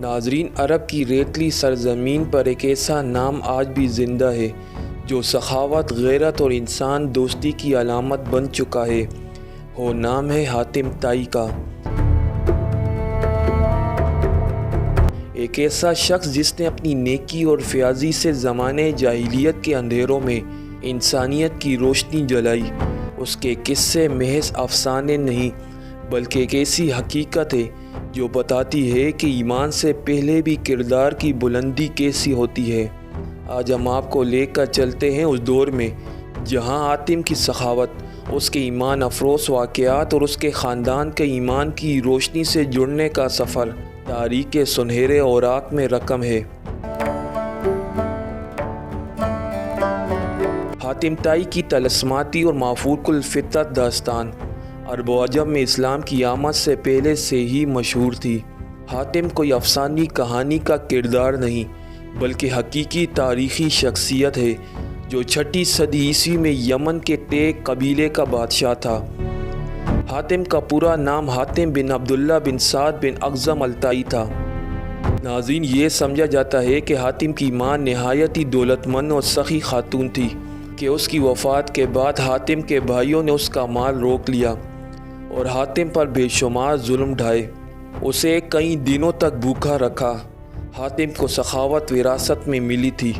ناظرین، عرب کی ریتلی سرزمین پر ایک ایسا نام آج بھی زندہ ہے جو سخاوت، غیرت اور انسان دوستی کی علامت بن چکا ہے۔ وہ نام ہے حاتم طائی کا۔ ایک ایسا شخص جس نے اپنی نیکی اور فیاضی سے زمانے جاہلیت کے اندھیروں میں انسانیت کی روشنی جلائی۔ اس کے قصے محض افسانے نہیں بلکہ ایک ایسی حقیقت ہے جو بتاتی ہے کہ ایمان سے پہلے بھی کردار کی بلندی کیسی ہوتی ہے۔ آج ہم آپ کو لے کر چلتے ہیں اس دور میں جہاں حاتم کی سخاوت، اس کے ایمان افروز واقعات اور اس کے خاندان کے ایمان کی روشنی سے جڑنے کا سفر تاریخ کے سنہرے اوراق میں رقم ہے۔ حاتم طائی کی طلسماتی اور مافوق الفطرت داستان عرب و عجم میں اسلام کی آمد سے پہلے سے ہی مشہور تھی۔ حاتم کوئی افسانوی کہانی کا کردار نہیں بلکہ حقیقی تاریخی شخصیت ہے جو 6 صدی عیسوی میں یمن کے تیگ قبیلے کا بادشاہ تھا۔ حاتم کا پورا نام حاتم بن عبداللہ بن سعد بن اخزم الطائی تھا۔ ناظرین، یہ سمجھا جاتا ہے کہ حاتم کی ماں نہایت ہی دولت مند اور سخی خاتون تھی کہ اس کی وفات کے بعد حاتم کے بھائیوں نے اس کا مال روک لیا اور حاتم پر بے شمار ظلم ڈھائے۔ اسے کئی دنوں تک بھوکا رکھا۔ حاتم کو سخاوت وراثت میں ملی تھی۔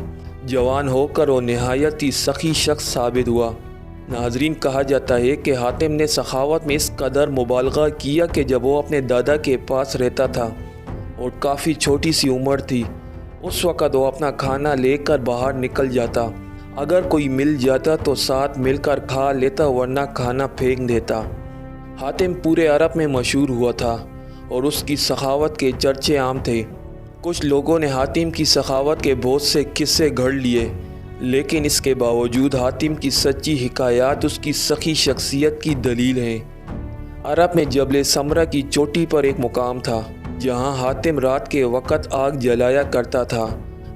جوان ہو کر وہ نہایت ہی سخی شخص ثابت ہوا۔ ناظرین، کہا جاتا ہے کہ حاتم نے سخاوت میں اس قدر مبالغہ کیا کہ جب وہ اپنے دادا کے پاس رہتا تھا اور کافی چھوٹی سی عمر تھی، اس وقت وہ اپنا کھانا لے کر باہر نکل جاتا۔ اگر کوئی مل جاتا تو ساتھ مل کر کھا لیتا ورنہ کھانا پھینک دیتا۔ حاتم پورے عرب میں مشہور ہوا تھا اور اس کی سخاوت کے چرچے عام تھے۔ کچھ لوگوں نے حاتم کی سخاوت کے بہت سے قصے گھڑ لیے، لیکن اس کے باوجود حاتم کی سچی حکایات اس کی سخی شخصیت کی دلیل ہیں۔ عرب میں جبل سمرہ کی چوٹی پر ایک مقام تھا جہاں حاتم رات کے وقت آگ جلایا کرتا تھا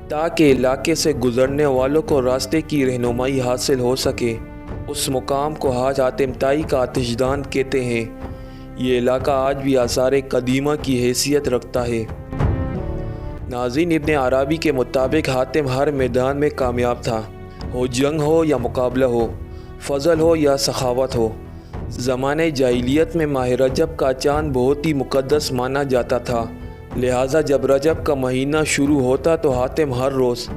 تاکہ علاقے سے گزرنے والوں کو راستے کی رہنمائی حاصل ہو سکے۔ اس مقام کو آج حاتم طائی کا آتش دان کہتے ہیں۔ یہ علاقہ آج بھی آثار قدیمہ کی حیثیت رکھتا ہے۔ ناظرین، ابن عربی کے مطابق حاتم ہر میدان میں کامیاب تھا، ہو جنگ ہو یا مقابلہ ہو، فضل ہو یا سخاوت ہو۔ زمانے جاہلیت میں ماہ رجب کا چاند بہت ہی مقدس مانا جاتا تھا، لہٰذا جب رجب کا مہینہ شروع ہوتا تو حاتم ہر روز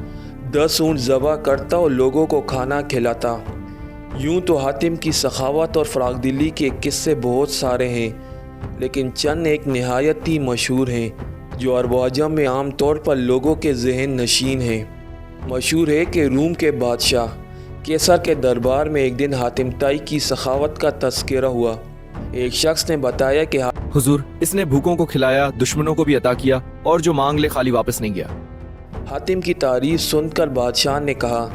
10 اونٹ ذبح کرتا اور لوگوں کو کھانا کھلاتا۔ یوں تو حاتم کی سخاوت اور فراخ دلی کے قصے بہت سارے ہیں، لیکن چند ایک نہایت ہی مشہور ہیں جو عرب و عجم میں عام طور پر لوگوں کے ذہن نشین ہیں۔ مشہور ہے کہ روم کے بادشاہ کیسر کے دربار میں ایک دن حاتم طائی کی سخاوت کا تذکرہ ہوا۔ ایک شخص نے بتایا کہ حضور، اس نے بھوکوں کو کھلایا، دشمنوں کو بھی عطا کیا اور جو مانگ لے خالی واپس نہیں گیا۔ حاتم کی تعریف سن کر بادشاہ نے کہا،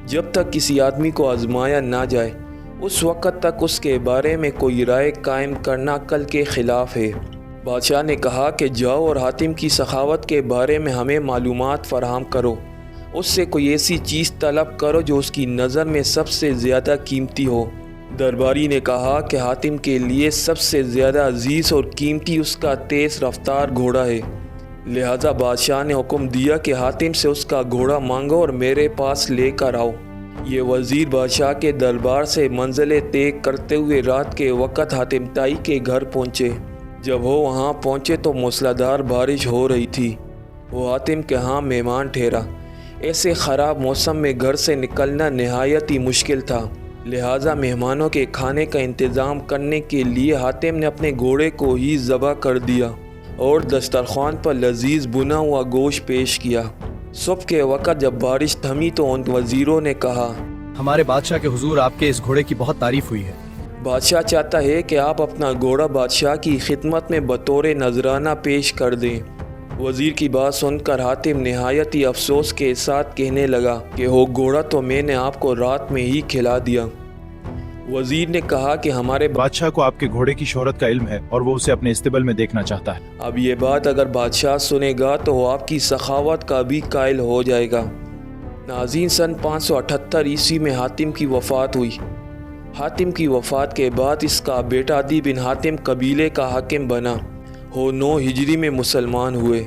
جب تک کسی آدمی کو آزمایا نہ جائے اس وقت تک اس کے بارے میں کوئی رائے قائم کرنا عقل کے خلاف ہے۔ بادشاہ نے کہا کہ جاؤ اور حاتم کی سخاوت کے بارے میں ہمیں معلومات فراہم کرو، اس سے کوئی ایسی چیز طلب کرو جو اس کی نظر میں سب سے زیادہ قیمتی ہو۔ درباری نے کہا کہ حاتم کے لیے سب سے زیادہ عزیز اور قیمتی اس کا تیز رفتار گھوڑا ہے، لہذا بادشاہ نے حکم دیا کہ حاتم سے اس کا گھوڑا مانگو اور میرے پاس لے کر آؤ۔ یہ وزیر بادشاہ کے دربار سے منزل طے کرتے ہوئے رات کے وقت حاتم طائی کے گھر پہنچے۔ جب وہ وہاں پہنچے تو موسلادھار بارش ہو رہی تھی۔ وہ حاتم کے ہاں مہمان ٹھہرا۔ ایسے خراب موسم میں گھر سے نکلنا نہایت ہی مشکل تھا، لہٰذا مہمانوں کے کھانے کا انتظام کرنے کے لیے حاتم نے اپنے گھوڑے کو ہی ذبح کر دیا اور دسترخوان پر لذیذ بنا ہوا گوشت پیش کیا۔ صبح کے وقت جب بارش تھمی تو ان وزیروں نے کہا، ہمارے بادشاہ کے حضور، آپ کے اس گھوڑے کی بہت تعریف ہوئی ہے۔ بادشاہ چاہتا ہے کہ آپ اپنا گھوڑا بادشاہ کی خدمت میں بطور نذرانہ پیش کر دیں۔ وزیر کی بات سن کر حاتم نہایت ہی افسوس کے ساتھ کہنے لگا کہ وہ گھوڑا تو میں نے آپ کو رات میں ہی کھلا دیا۔ وزیر نے کہا کہ ہمارے بادشاہ کو آپ کے گھوڑے کی شہرت کا علم ہے اور وہ اسے اپنے استبل میں دیکھنا چاہتا ہے۔ اب یہ بات اگر بادشاہ سنے گا تو وہ آپ کی سخاوت کا بھی قائل ہو جائے گا۔ ناظرین، سن 578 عیسوی میں حاتم کی وفات ہوئی۔ حاتم کی وفات کے بعد اس کا بیٹا عدی بن حاتم قبیلے کا حاکم بنا۔ وہ 9 ہجری میں مسلمان ہوئے۔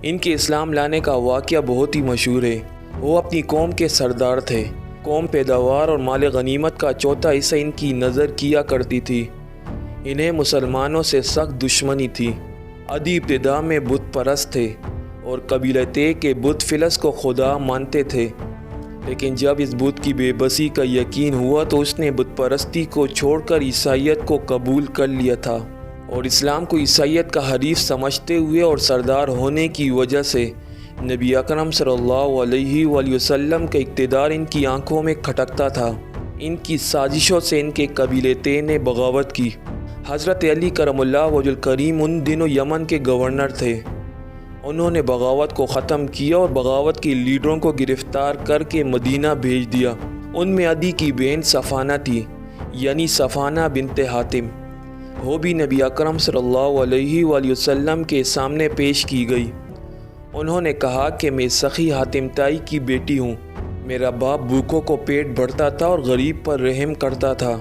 ان کے اسلام لانے کا واقعہ بہت ہی مشہور ہے۔ وہ اپنی قوم کے سردار تھے۔ قوم پیداوار اور مال غنیمت کا چوتھا حصہ ان کی نظر کیا کرتی تھی۔ انہیں مسلمانوں سے سخت دشمنی تھی۔ عدی ابتدا میں بت پرست تھے اور قبیلہ طے کے بت فلس کو خدا مانتے تھے، لیکن جب اس بت کی بے بسی کا یقین ہوا تو اس نے بت پرستی کو چھوڑ کر عیسائیت کو قبول کر لیا تھا، اور اسلام کو عیسائیت کا حریف سمجھتے ہوئے اور سردار ہونے کی وجہ سے نبی اکرم صلی اللہ علیہ وآلہ وسلم کا اقتدار ان کی آنکھوں میں کھٹکتا تھا۔ ان کی سازشوں سے ان کے قبیلہ طے نے بغاوت کی۔ حضرت علی کرم اللہ وجہ الکریم ان دنوں یمن کے گورنر تھے۔ انہوں نے بغاوت کو ختم کیا اور بغاوت کے لیڈروں کو گرفتار کر کے مدینہ بھیج دیا۔ ان میں عدی کی بہن صفانہ تھی، یعنی صفانہ بنت حاتم۔ وہ بھی نبی اکرم صلی اللہ علیہ وآلہ وسلم کے سامنے پیش کی گئی۔ انہوں نے کہا کہ میں سخی حاتم تائی کی بیٹی ہوں۔ میرا باپ بھوکوں کو پیٹ بھرتا تھا اور غریب پر رحم کرتا تھا۔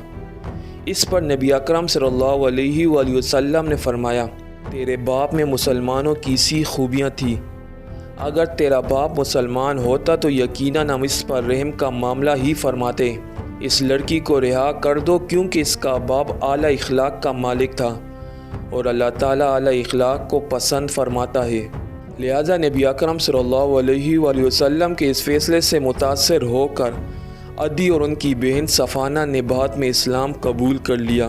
اس پر نبی اکرم صلی اللہ علیہ وآلہ وسلم نے فرمایا، تیرے باپ میں مسلمانوں کی سی خوبیاں تھیں۔ اگر تیرا باپ مسلمان ہوتا تو یقیناً ہم اس پر رحم کا معاملہ ہی فرماتے۔ اس لڑکی کو رہا کر دو کیونکہ اس کا باپ اعلیٰ اخلاق کا مالک تھا، اور اللہ تعالیٰ اعلیٰ اخلاق کو پسند فرماتا ہے۔ لہٰذا نبی اکرم صلی اللہ علیہ وآلہ وسلم کے اس فیصلے سے متاثر ہو کر عدی اور ان کی بہن صفانہ نے بعد میں اسلام قبول کر لیا،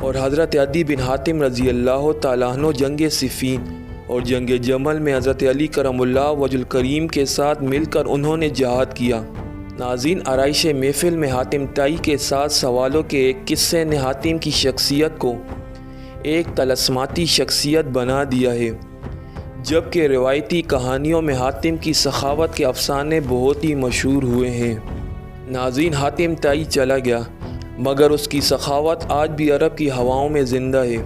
اور حضرت عدی بن حاتم رضی اللہ تعالیٰ عنہ جنگ صفین اور جنگ جمل میں حضرت علی کرم اللہ وجہ الکریم کے ساتھ مل کر انہوں نے جہاد کیا۔ ناظرین، آرائش محفل میں حاتم تائی کے ساتھ سوالوں کے ایک قصے نے حاتم کی شخصیت کو ایک طلسماتی شخصیت بنا دیا ہے، جبکہ روایتی کہانیوں میں حاتم کی سخاوت کے افسانے بہت ہی مشہور ہوئے ہیں۔ ناظرین، حاتم تائی چلا گیا مگر اس کی سخاوت آج بھی عرب کی ہواؤں میں زندہ ہے۔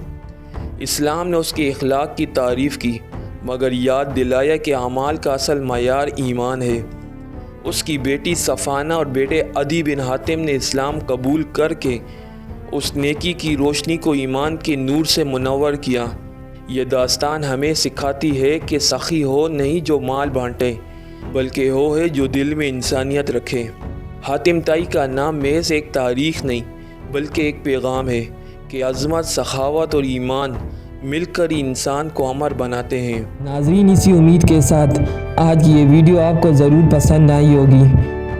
اسلام نے اس کے اخلاق کی تعریف کی مگر یاد دلایا کہ اعمال کا اصل معیار ایمان ہے۔ اس کی بیٹی صفانہ اور بیٹے عدی بن حاتم نے اسلام قبول کر کے اس نیکی کی روشنی کو ایمان کے نور سے منور کیا۔ یہ داستان ہمیں سکھاتی ہے کہ سخی ہو نہیں جو مال بانٹے، بلکہ ہو ہے جو دل میں انسانیت رکھے۔ حاتم تائی کا نام محض ایک تاریخ نہیں بلکہ ایک پیغام ہے کہ عظمت، سخاوت اور ایمان مل کر ہی انسان کو امر بناتے ہیں۔ ناظرین، اسی امید کے ساتھ آج کی یہ ویڈیو آپ کو ضرور پسند آئی ہوگی۔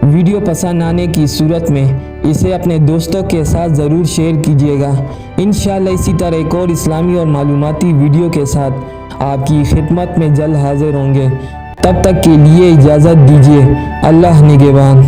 ویڈیو پسند آنے کی صورت میں اسے اپنے دوستوں کے ساتھ ضرور شیئر کیجیے گا۔ انشاءاللہ اسی طرح ایک اور اسلامی اور معلوماتی ویڈیو کے ساتھ آپ کی خدمت میں جلد حاضر ہوں گے۔ تب تک کے لیے اجازت دیجیے۔ اللہ نگہبان۔